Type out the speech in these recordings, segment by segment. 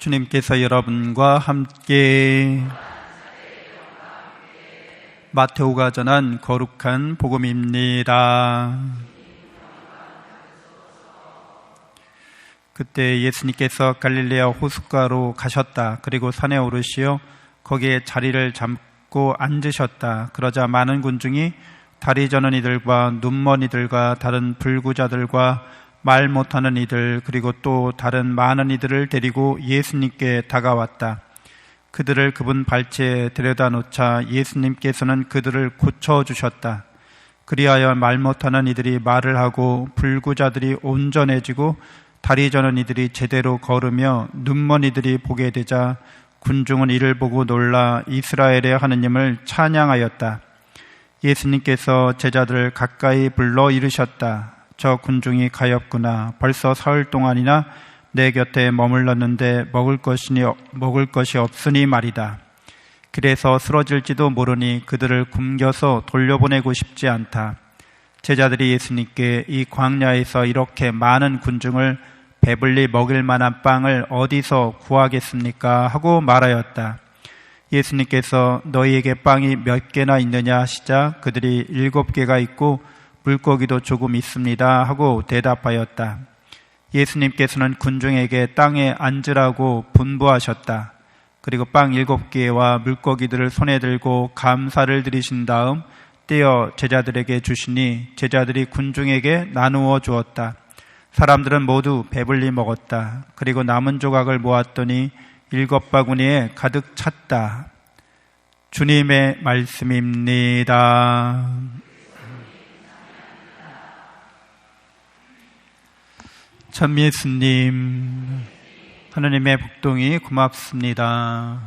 주님께서 여러분과 함께 마테오가 전한 거룩한 복음입니다. 그때 예수님께서 갈릴레아 호숫가로 가셨다. 그리고 산에 오르시어 거기에 자리를 잡고 앉으셨다. 그러자 많은 군중이 다리 저는 이들과 눈먼 이들과 다른 불구자들과 말 못하는 이들 그리고 또 다른 많은 이들을 데리고 예수님께 다가왔다. 그들을 그분 발치에 데려다 놓자 예수님께서는 그들을 고쳐주셨다. 그리하여 말 못하는 이들이 말을 하고 불구자들이 온전해지고 다리 저는 이들이 제대로 걸으며 눈먼 이들이 보게 되자 군중은 이를 보고 놀라 이스라엘의 하느님을 찬양하였다. 예수님께서 제자들을 가까이 불러 이르셨다. 저 군중이 가엾구나. 벌써 사흘 동안이나 내 곁에 머물렀는데 먹을 것이 없으니 말이다. 그래서 쓰러질지도 모르니 그들을 굶겨서 돌려보내고 싶지 않다. 제자들이 예수님께 이 광야에서 이렇게 많은 군중을 배불리 먹일 만한 빵을 어디서 구하겠습니까? 하고 말하였다. 예수님께서 너희에게 빵이 몇 개나 있느냐 하시자 그들이 7개가 있고 물고기도 조금 있습니다 하고 대답하였다. 예수님께서는 군중에게 땅에 앉으라고 분부하셨다. 그리고 빵 7개와 물고기들을 손에 들고 감사를 드리신 다음 떼어 제자들에게 주시니 제자들이 군중에게 나누어 주었다. 사람들은 모두 배불리 먹었다. 그리고 남은 조각을 모았더니 7바구니에 가득 찼다. 주님의 말씀입니다. 참 예수님, 하느님의 복동이 고맙습니다.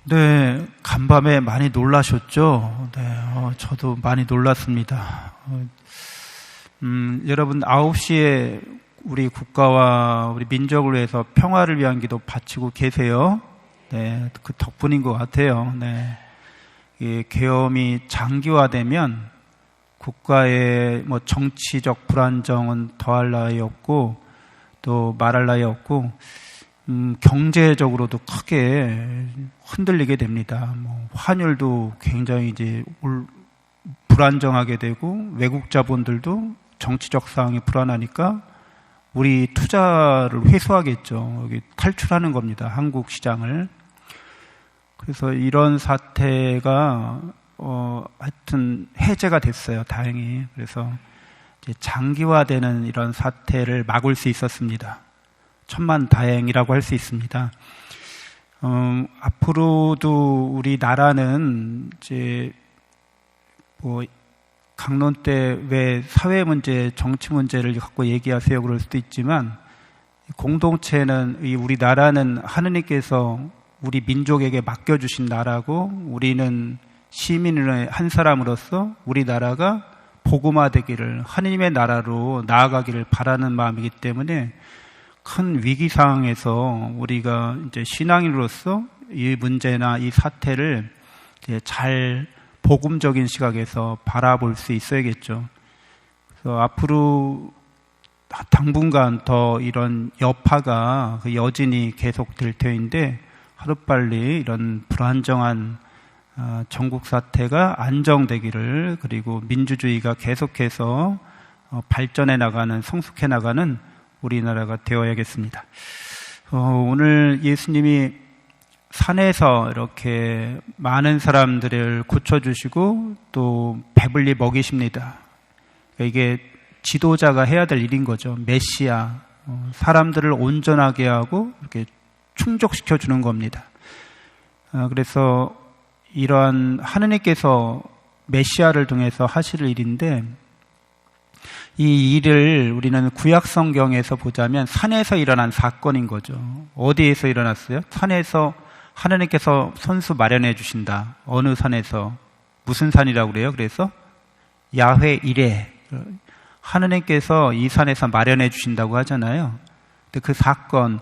네, 간밤에 많이 놀라셨죠? 네, 저도 많이 놀랐습니다. 여러분 9시에 우리 국가와 우리 민족을 위해서 평화를 위한 기도 바치고 계세요. 네, 그 덕분인 것 같아요. 네, 이 계엄이 장기화되면 국가의 정치적 불안정은 더할 나위 없고 또 말할 나위 없고 경제적으로도 크게 흔들리게 됩니다. 환율도 굉장히 이제 불안정하게 되고 외국 자본들도 정치적 상황이 불안하니까 우리 투자를 회수하겠죠. 여기 탈출하는 겁니다. 한국 시장을. 그래서 이런 사태가 하여튼 해제가 됐어요. 다행히. 그래서 이제 장기화되는 이런 사태를 막을 수 있었습니다. 천만다행이라고 할 수 있습니다. 앞으로도 우리 나라는 이제 강론 때 왜 사회 문제, 정치 문제를 갖고 얘기하세요 그럴 수도 있지만 공동체는 우리 나라는 하느님께서 우리 민족에게 맡겨주신 나라고 우리는 시민의 한 사람으로서 우리나라가 복음화되기를 하느님의 나라로 나아가기를 바라는 마음이기 때문에 큰 위기 상황에서 우리가 이제 신앙인으로서 이 문제나 이 사태를 이제 잘 복음적인 시각에서 바라볼 수 있어야겠죠. 그래서 앞으로 당분간 더 이런 여파가 여진이 계속될 터인데 하루빨리 이런 불안정한 전국 사태가 안정되기를 그리고 민주주의가 계속해서 발전해 나가는 성숙해 나가는 우리나라가 되어야겠습니다. 오늘 예수님이 산에서 이렇게 많은 사람들을 고쳐주시고 또 배불리 먹이십니다. 이게 지도자가 해야 될 일인 거죠. 메시아, 사람들을 온전하게 하고 이렇게 충족시켜 주는 겁니다. 그래서 이러한 하느님께서 메시아를 통해서 하실 일인데 이 일을 우리는 구약 성경에서 보자면 산에서 일어난 사건인 거죠. 어디에서 일어났어요? 산에서 하느님께서 선수 마련해 주신다. 어느 산에서? 무슨 산이라고 그래요? 그래서 야훼 이레, 하느님께서 이 산에서 마련해 주신다고 하잖아요. 근데 그 사건,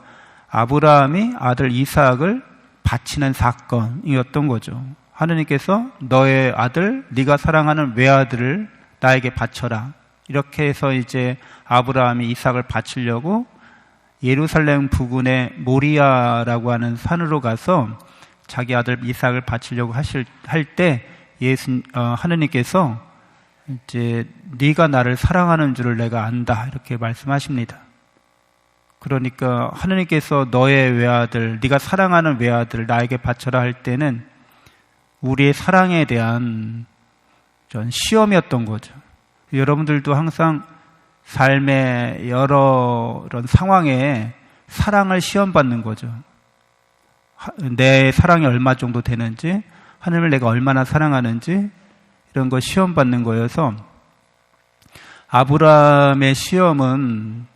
아브라함이 아들 이삭을 바치는 사건이었던 거죠. 하느님께서 너의 아들, 네가 사랑하는 외아들을 나에게 바쳐라. 이렇게 해서 이제 아브라함이 이삭을 바치려고 예루살렘 부근의 모리아라고 하는 산으로 가서 자기 아들 이삭을 바치려고 할 때 하느님께서 이제 네가 나를 사랑하는 줄을 내가 안다 이렇게 말씀하십니다. 그러니까 하느님께서 너의 외아들, 네가 사랑하는 외아들을 나에게 바쳐라 할 때는 우리의 사랑에 대한 전 시험이었던 거죠. 여러분들도 항상 삶의 여러 이런 상황에 사랑을 시험받는 거죠. 내 사랑이 얼마 정도 되는지, 하나님을 내가 얼마나 사랑하는지 이런 거 시험받는 거여서 아브라함의 시험은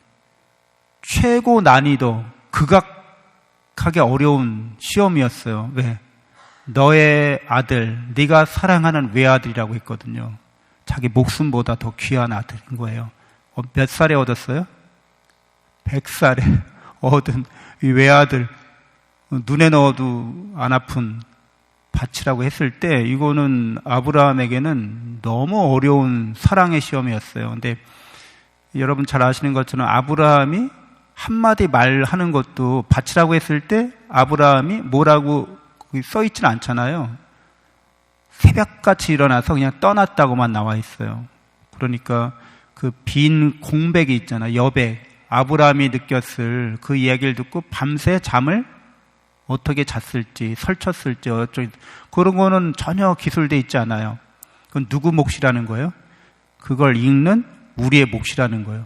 최고 난이도, 극악하게 어려운 시험이었어요. 왜? 너의 아들, 네가 사랑하는 외아들이라고 했거든요. 자기 목숨보다 더 귀한 아들인 거예요. 몇 살에 얻었어요? 100살에 얻은 이 외아들, 눈에 넣어도 안 아픈 밭이라고 했을 때 이거는 아브라함에게는 너무 어려운 사랑의 시험이었어요. 근데 여러분 잘 아시는 것처럼 아브라함이 한마디 말하는 것도 밭이라고 했을 때 아브라함이 뭐라고 써 있지는 않잖아요. 새벽같이 일어나서 그냥 떠났다고만 나와 있어요. 그러니까 그 빈 공백이 있잖아요. 여백. 아브라함이 느꼈을 그 이야기를 듣고 밤새 잠을 어떻게 잤을지, 설쳤을지, 어쩌고 그런 거는 전혀 기술돼 있지 않아요. 그건 누구 몫이라는 거예요? 그걸 읽는 우리의 몫이라는 거예요.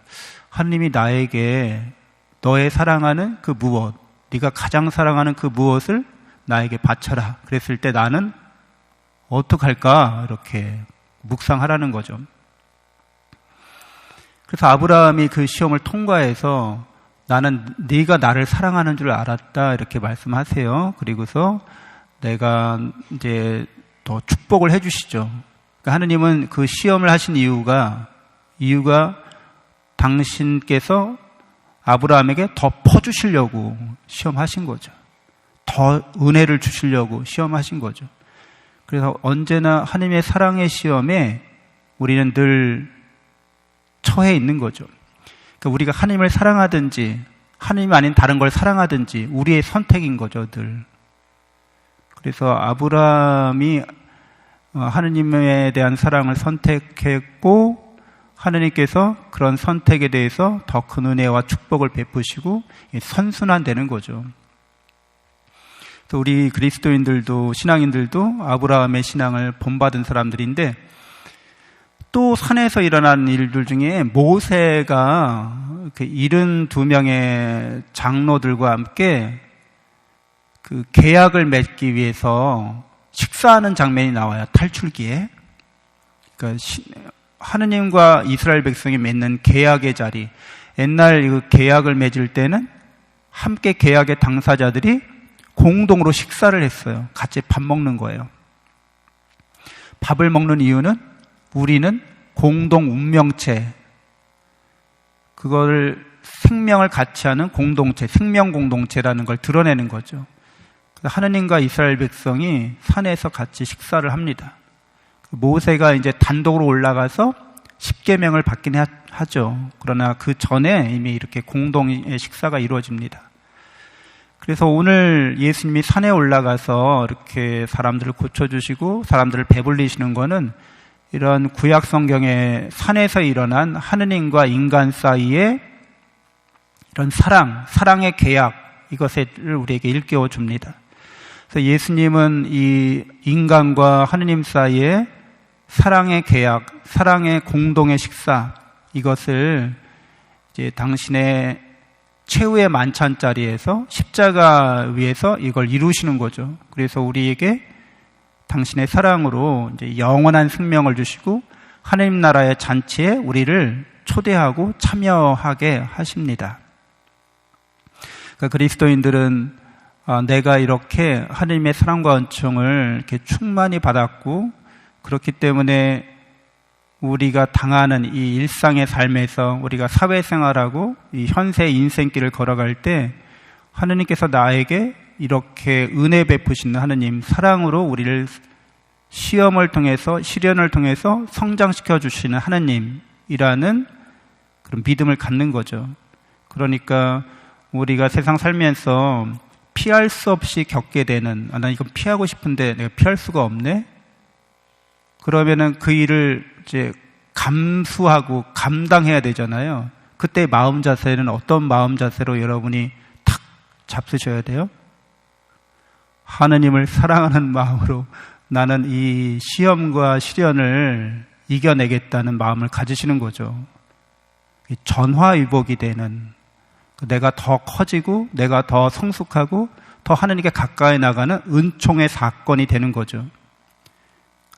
하느님이 나에게 너의 사랑하는 그 무엇, 네가 가장 사랑하는 그 무엇을 나에게 바쳐라. 그랬을 때 나는 어떡할까? 이렇게 묵상하라는 거죠. 그래서 아브라함이 그 시험을 통과해서 나는 네가 나를 사랑하는 줄 알았다 이렇게 말씀하세요. 그리고서 내가 이제 더 축복을 해주시죠. 그러니까 하느님은 그 시험을 하신 이유가 당신께서 아브라함에게 더 퍼주시려고 시험하신 거죠. 더 은혜를 주시려고 시험하신 거죠. 그래서 언제나 하느님의 사랑의 시험에 우리는 늘 처해 있는 거죠. 그러니까 우리가 하나님을 사랑하든지 하나님 아닌 다른 걸 사랑하든지 우리의 선택인 거죠, 늘. 그래서 아브라함이 하느님에 대한 사랑을 선택했고 하느님께서 그런 선택에 대해서 더 큰 은혜와 축복을 베푸시고 선순환되는 거죠. 또 우리 그리스도인들도 신앙인들도 아브라함의 신앙을 본받은 사람들인데 또 산에서 일어난 일들 중에 모세가 72명의 장로들과 함께 그 계약을 맺기 위해서 식사하는 장면이 나와요. 탈출기에. 그러니까 하느님과 이스라엘 백성이 맺는 계약의 자리. 옛날 그 계약을 맺을 때는 함께 계약의 당사자들이 공동으로 식사를 했어요. 같이 밥 먹는 거예요. 밥을 먹는 이유는 우리는 공동 운명체, 그걸 생명을 같이 하는 공동체, 생명 공동체라는 걸 드러내는 거죠. 하느님과 이스라엘 백성이 산에서 같이 식사를 합니다. 모세가 이제 단독으로 올라가서 십계명을 받긴 하죠. 그러나 그 전에 이미 이렇게 공동의 식사가 이루어집니다. 그래서 오늘 예수님이 산에 올라가서 이렇게 사람들을 고쳐주시고 사람들을 배불리시는 거는 이런 구약 성경의 산에서 일어난 하느님과 인간 사이의 이런 사랑의 계약, 이것을 우리에게 일깨워 줍니다. 그래서 예수님은 이 인간과 하느님 사이의 사랑의 계약, 사랑의 공동의 식사, 이것을 이제 당신의 최후의 만찬 자리에서 십자가 위에서 이걸 이루시는 거죠. 그래서 우리에게 당신의 사랑으로 이제 영원한 생명을 주시고 하느님 나라의 잔치에 우리를 초대하고 참여하게 하십니다. 그러니까 그리스도인들은 내가 이렇게 하느님의 사랑과 은총을 이렇게 충만히 받았고 그렇기 때문에 우리가 당하는 이 일상의 삶에서 우리가 사회생활하고 이 현세 인생길을 걸어갈 때 하느님께서 나에게 이렇게 은혜 베푸시는 하느님, 사랑으로 우리를 시험을 통해서, 시련을 통해서 성장시켜 주시는 하느님, 이라는 그런 믿음을 갖는 거죠. 그러니까 우리가 세상 살면서 피할 수 없이 겪게 되는, 난 이건 피하고 싶은데 내가 피할 수가 없네? 그러면은 그 일을 이제 감수하고 감당해야 되잖아요. 그때 마음 자세는 어떤 마음 자세로 여러분이 탁 잡수셔야 돼요? 하느님을 사랑하는 마음으로 나는 이 시험과 시련을 이겨내겠다는 마음을 가지시는 거죠. 전화위복이 되는, 내가 더 커지고 내가 더 성숙하고 더 하느님께 가까이 나가는 은총의 사건이 되는 거죠.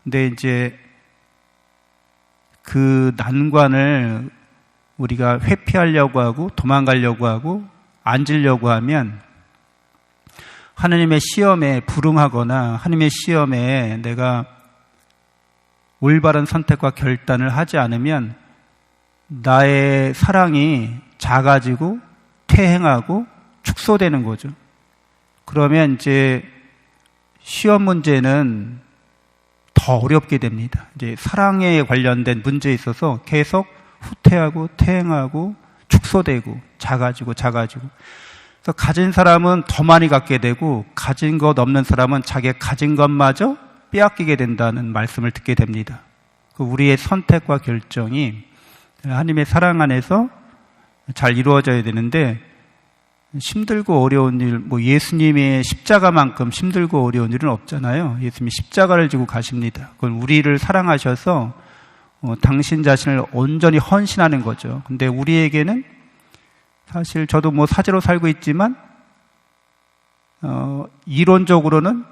근데 이제 그 난관을 우리가 회피하려고 하고 도망가려고 하고 앉으려고 하면 하느님의 시험에 불응하거나 하느님의 시험에 내가 올바른 선택과 결단을 하지 않으면 나의 사랑이 작아지고 퇴행하고 축소되는 거죠. 그러면 이제 시험 문제는 더 어렵게 됩니다. 이제 사랑에 관련된 문제에 있어서 계속 후퇴하고 퇴행하고 축소되고 작아지고. 그래서 가진 사람은 더 많이 갖게 되고 가진 것 없는 사람은 자기가 가진 것마저 빼앗기게 된다는 말씀을 듣게 됩니다. 우리의 선택과 결정이 하나님의 사랑 안에서 잘 이루어져야 되는데 힘들고 어려운 일, 예수님의 십자가만큼 힘들고 어려운 일은 없잖아요. 예수님이 십자가를 지고 가십니다. 그건 우리를 사랑하셔서 당신 자신을 온전히 헌신하는 거죠. 근데 우리에게는 사실 저도 사제로 살고 있지만 이론적으로는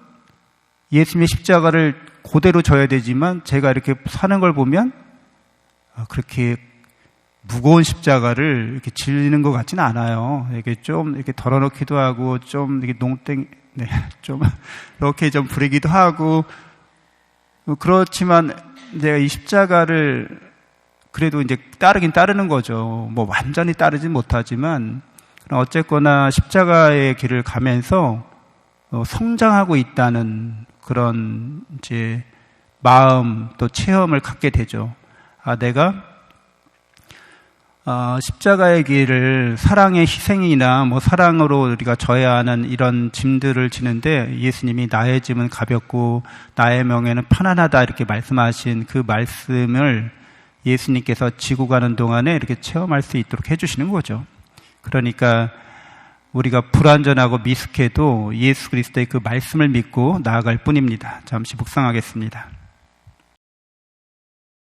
예수님의 십자가를 그대로 져야 되지만 제가 이렇게 사는 걸 보면 그렇게 무거운 십자가를 이렇게 질리는 것 같지는 않아요. 이렇게 좀 이렇게 덜어놓기도 하고 좀 이렇게 좀 이렇게 좀 부리기도 하고 그렇지만 내가 이 십자가를 그래도 이제 따르긴 따르는 거죠. 완전히 따르진 못하지만 어쨌거나 십자가의 길을 가면서 성장하고 있다는 그런 이제 마음 또 체험을 갖게 되죠. 내가 십자가의 길을 사랑의 희생이나 사랑으로 우리가 져야 하는 이런 짐들을 지는데 예수님이 나의 짐은 가볍고 나의 멍에는 편안하다 이렇게 말씀하신 그 말씀을 예수님께서 지고 가는 동안에 이렇게 체험할 수 있도록 해주시는 거죠. 그러니까 우리가 불완전하고 미숙해도 예수 그리스도의 그 말씀을 믿고 나아갈 뿐입니다. 잠시 묵상하겠습니다.